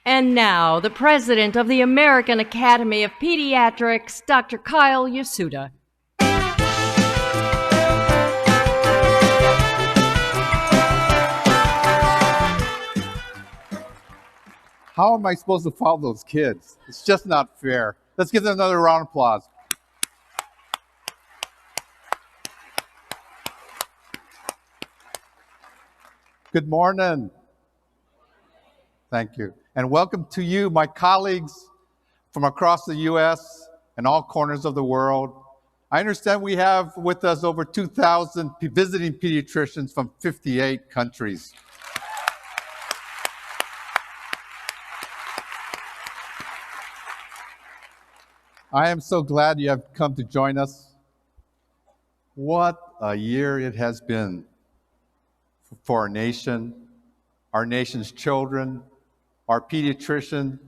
And now, the president of the American Academy of Pediatrics, Dr. Kyle Yasuda. How am I supposed to follow those kids? It's just not fair. Let's give them another round of applause. Good morning. Thank you. And welcome to you, my colleagues from across the U.S. and all corners of the world. I understand we have with us over 2,000 visiting pediatricians from 58 countries. I am so glad you have come to join us. What a year it has been for our nation, our nation's children, our pediatricians,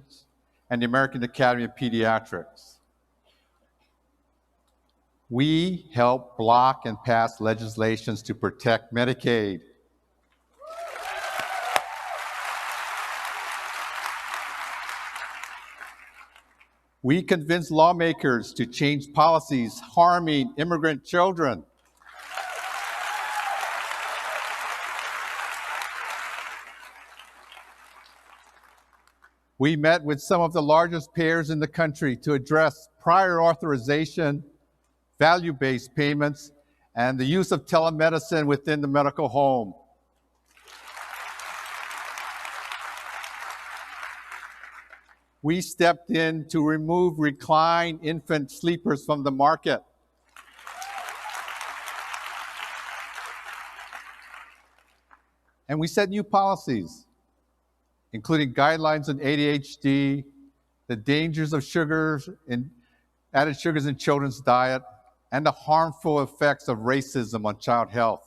and the American Academy of Pediatrics. We help block and pass legislations to protect Medicaid. We convince lawmakers to change policies harming immigrant children. We met with some of the largest payers in the country to address prior authorization, value-based payments, and the use of telemedicine within the medical home. We stepped in to remove reclined infant sleepers from the market. And we set new policies, including guidelines on ADHD, the dangers of added sugars in children's diet, and the harmful effects of racism on child health.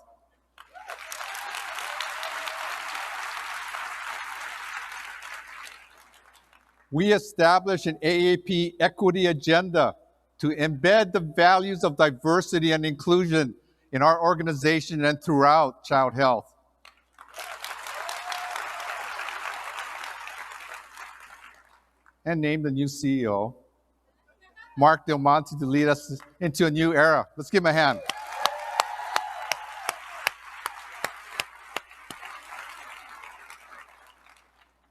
We established an AAP equity agenda to embed the values of diversity and inclusion in our organization and throughout child health. And named a new CEO, Mark Del Monte, to lead us into a new era. Let's give him a hand.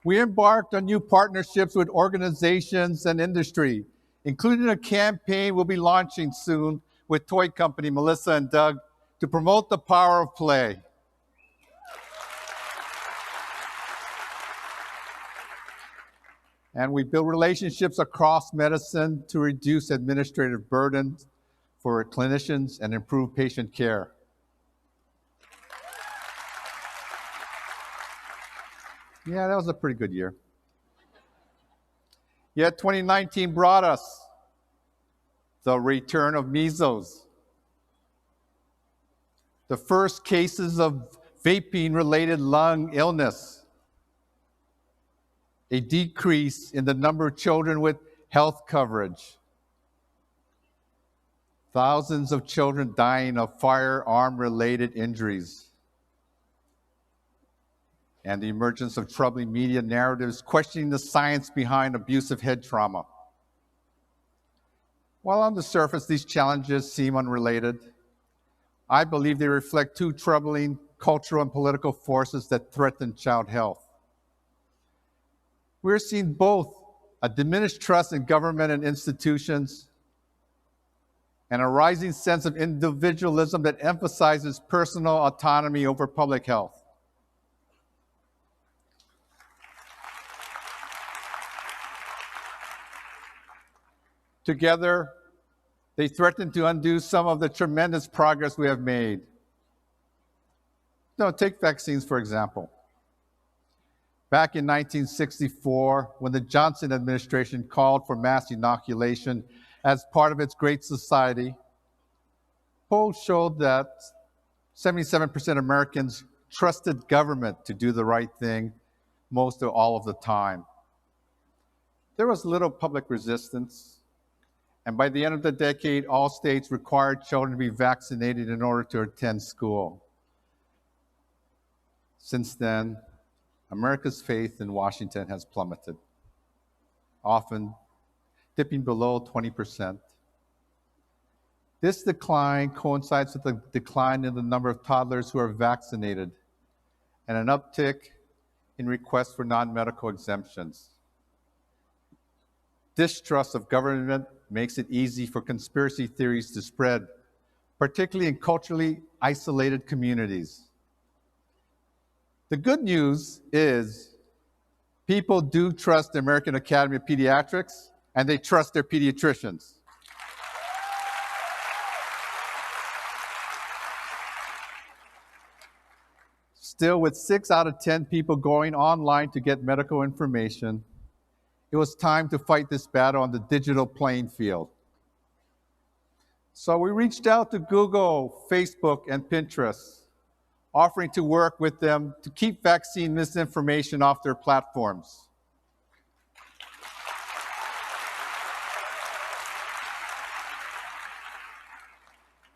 We embarked on new partnerships with organizations and industry, including a campaign we'll be launching soon with toy company Melissa and Doug to promote the power of play. And we build relationships across medicine to reduce administrative burdens for clinicians and improve patient care. Yeah, that was a pretty good year. Yet 2019 brought us the return of measles, the first cases of vaping-related lung illness, a decrease in the number of children with health coverage, thousands of children dying of firearm-related injuries, and the emergence of troubling media narratives questioning the science behind abusive head trauma. While on the surface these challenges seem unrelated, I believe they reflect two troubling cultural and political forces that threaten child health. We're seeing both a diminished trust in government and institutions and a rising sense of individualism that emphasizes personal autonomy over public health. Together, they threaten to undo some of the tremendous progress we have made. Now, take vaccines, for example. Back in 1964, when the Johnson administration called for mass inoculation as part of its Great Society, polls showed that 77% of Americans trusted government to do the right thing most or all of the time. There was little public resistance. And by the end of the decade, all states required children to be vaccinated in order to attend school. Since then, America's faith in Washington has plummeted. often dipping below 20%. This decline coincides with the decline in the number of toddlers who are vaccinated and an uptick in requests for non-medical exemptions. Distrust of government makes it easy for conspiracy theories to spread, particularly in culturally isolated communities. The good news is people do trust the American Academy of Pediatrics, and they trust their pediatricians. Still, with 6 out of 10 people going online to get medical information, it was time to fight this battle on the digital playing field. So we reached out to Google, Facebook, and Pinterest, offering to work with them to keep vaccine misinformation off their platforms.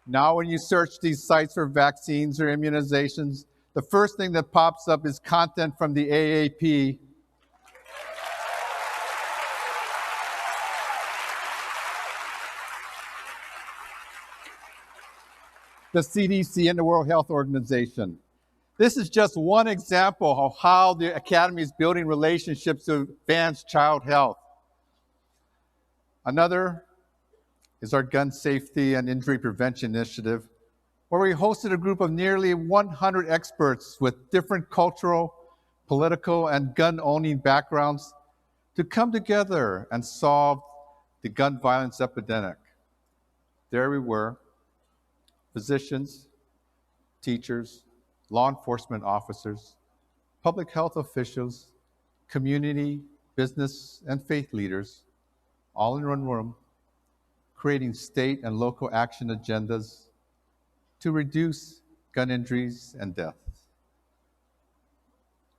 Now, when you search these sites for vaccines or immunizations, the first thing that pops up is content from the AAP, the CDC, and the World Health Organization. This is just one example of how the Academy is building relationships to advance child health. Another is our Gun Safety and Injury Prevention Initiative, where we hosted a group of nearly 100 experts with different cultural, political, and gun-owning backgrounds to come together and solve the gun violence epidemic. There we were, physicians, teachers, law enforcement officers, public health officials, community, business, and faith leaders, all in one room, creating state and local action agendas to reduce gun injuries and deaths.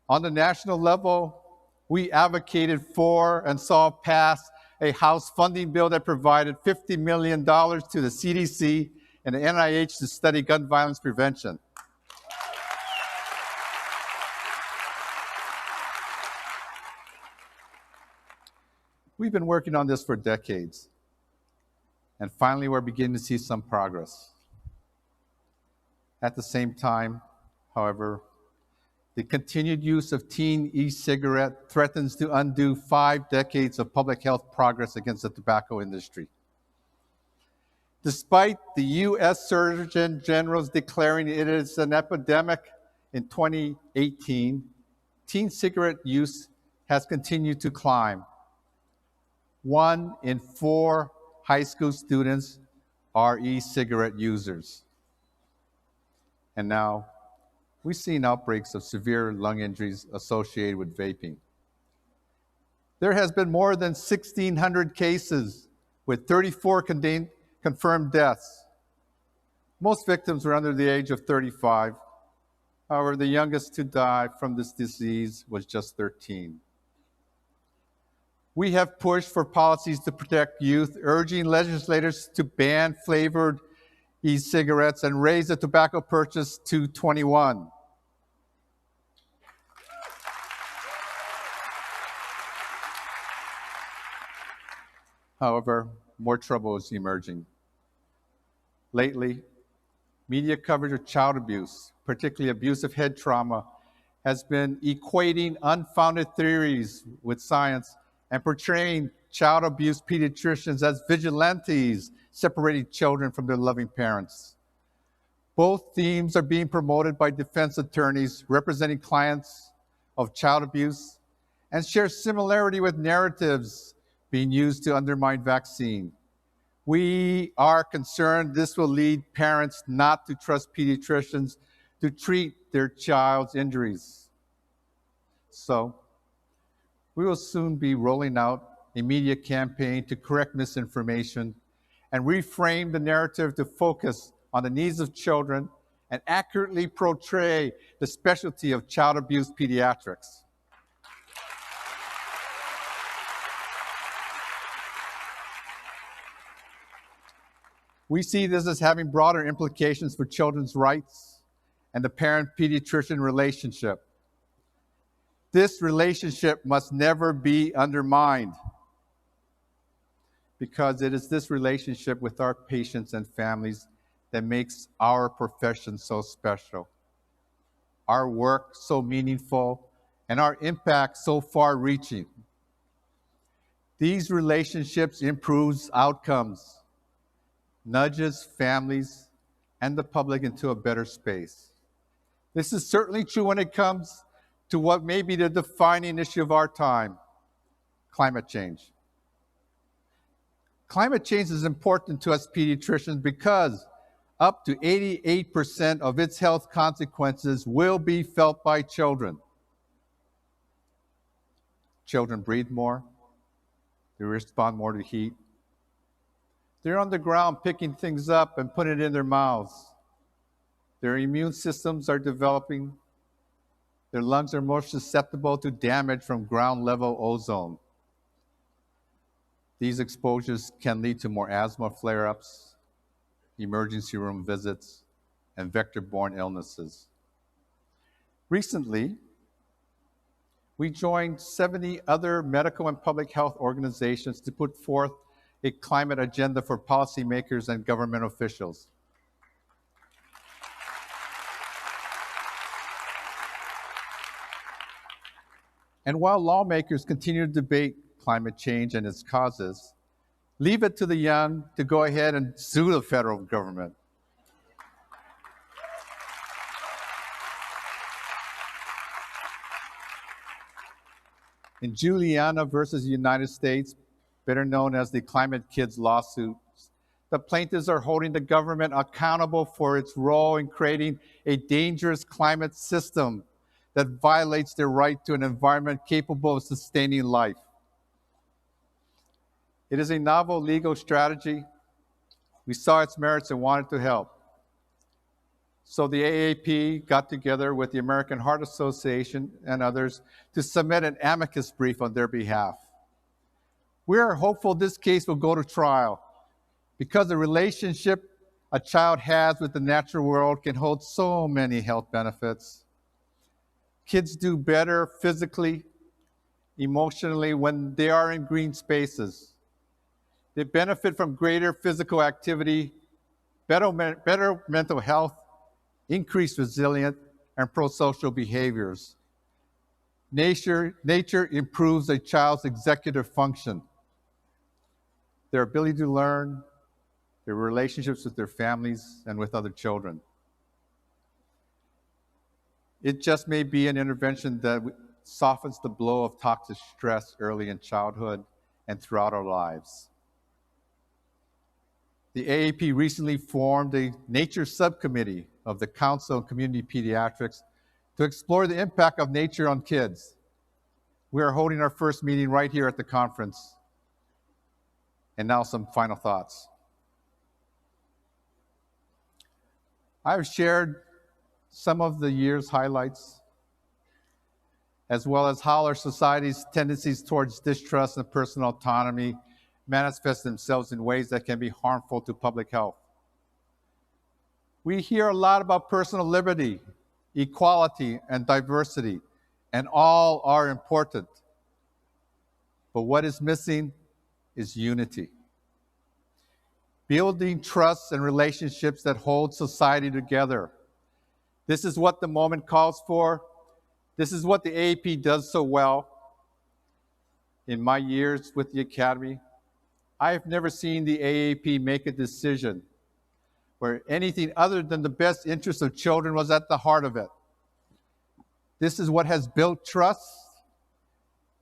On the national level, we advocated for and saw pass a House funding bill that provided $50 million to the CDC and the NIH to study gun violence prevention. We've been working on this for decades, and finally we're beginning to see some progress. At the same time, however, the continued use of teen e-cigarette threatens to undo 5 decades of public health progress against the tobacco industry. Despite the U.S. Surgeon General's declaring it is an epidemic in 2018, teen cigarette use has continued to climb. 1 in 4 high school students are e-cigarette users. And now, we've seen outbreaks of severe lung injuries associated with vaping. There has been more than 1,600 cases with 34 confirmed deaths. Most victims were under the age of 35. However, the youngest to die from this disease was just 13. We have pushed for policies to protect youth, urging legislators to ban flavored e-cigarettes and raise the tobacco purchase to 21. However, more trouble is emerging. Lately, media coverage of child abuse, particularly abusive head trauma, has been equating unfounded theories with science and portraying child abuse pediatricians as vigilantes, separating children from their loving parents. Both themes are being promoted by defense attorneys representing clients of child abuse and share similarity with narratives being used to undermine vaccine. We are concerned this will lead parents not to trust pediatricians to treat their child's injuries. So, we will soon be rolling out a media campaign to correct misinformation and reframe the narrative to focus on the needs of children and accurately portray the specialty of child abuse pediatrics. We see this as having broader implications for children's rights and the parent-pediatrician relationship. This relationship must never be undermined. because it is this relationship with our patients and families that makes our profession so special, our work so meaningful, and our impact so far-reaching. These relationships improves outcomes, nudges families and the public into a better space. This is certainly true when it comes to what may be the defining issue of our time, climate change. Climate change is important to us pediatricians because up to 88% of its health consequences will be felt by children. Children breathe more, they respond more to heat. They're on the ground picking things up and putting it in their mouths. Their immune systems are developing. Their lungs are more susceptible to damage from ground-level ozone. These exposures can lead to more asthma flare-ups, emergency room visits, and vector-borne illnesses. Recently, we joined 70 other medical and public health organizations to put forth a climate agenda for policymakers and government officials. And while lawmakers continue to debate climate change and its causes, leave it to the young to go ahead and sue the federal government. In Juliana versus United States, better known as the Climate Kids lawsuit, the plaintiffs are holding the government accountable for its role in creating a dangerous climate system that violates their right to an environment capable of sustaining life. It is a novel legal strategy. We saw its merits and wanted to help. So the AAP got together with the American Heart Association and others to submit an amicus brief on their behalf. We are hopeful this case will go to trial because the relationship a child has with the natural world can hold so many health benefits. Kids do better physically, emotionally when they are in green spaces. They benefit from greater physical activity, better mental health, increased resilience, and pro-social behaviors. Nature improves a child's executive function, their ability to learn, their relationships with their families and with other children. It just may be an intervention that softens the blow of toxic stress early in childhood and throughout our lives. The AAP recently formed a nature subcommittee of the Council on Community Pediatrics to explore the impact of nature on kids. We are holding our first meeting right here at the conference. And now some final thoughts. I've shared some of the year's highlights, as well as how our society's tendencies towards distrust and personal autonomy manifest themselves in ways that can be harmful to public health. We hear a lot about personal liberty, equality, and diversity, and all are important. But what is missing is unity. Building trust and relationships that hold society together. This is what the moment calls for. This is what the AAP does so well. In my years with the Academy, I have never seen the AAP make a decision where anything other than the best interest of children was at the heart of it. This is what has built trust.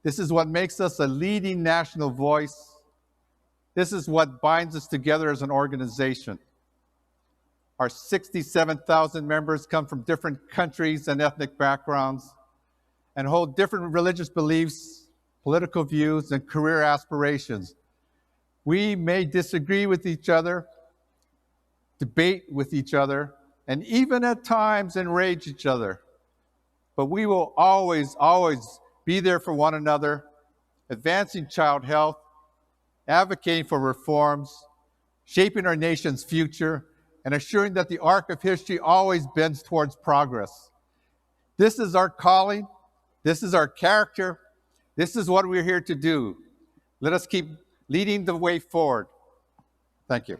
This is what makes us a leading national voice. This is what binds us together as an organization. Our 67,000 members come from different countries and ethnic backgrounds and hold different religious beliefs, political views, and career aspirations. We may disagree with each other, debate with each other, and even at times enrage each other. But we will always, always be there for one another, advancing child health, advocating for reforms, shaping our nation's future, and assuring that the arc of history always bends towards progress. This is our calling. This is our character. This is what we're here to do. Let us keep leading the way forward. Thank you.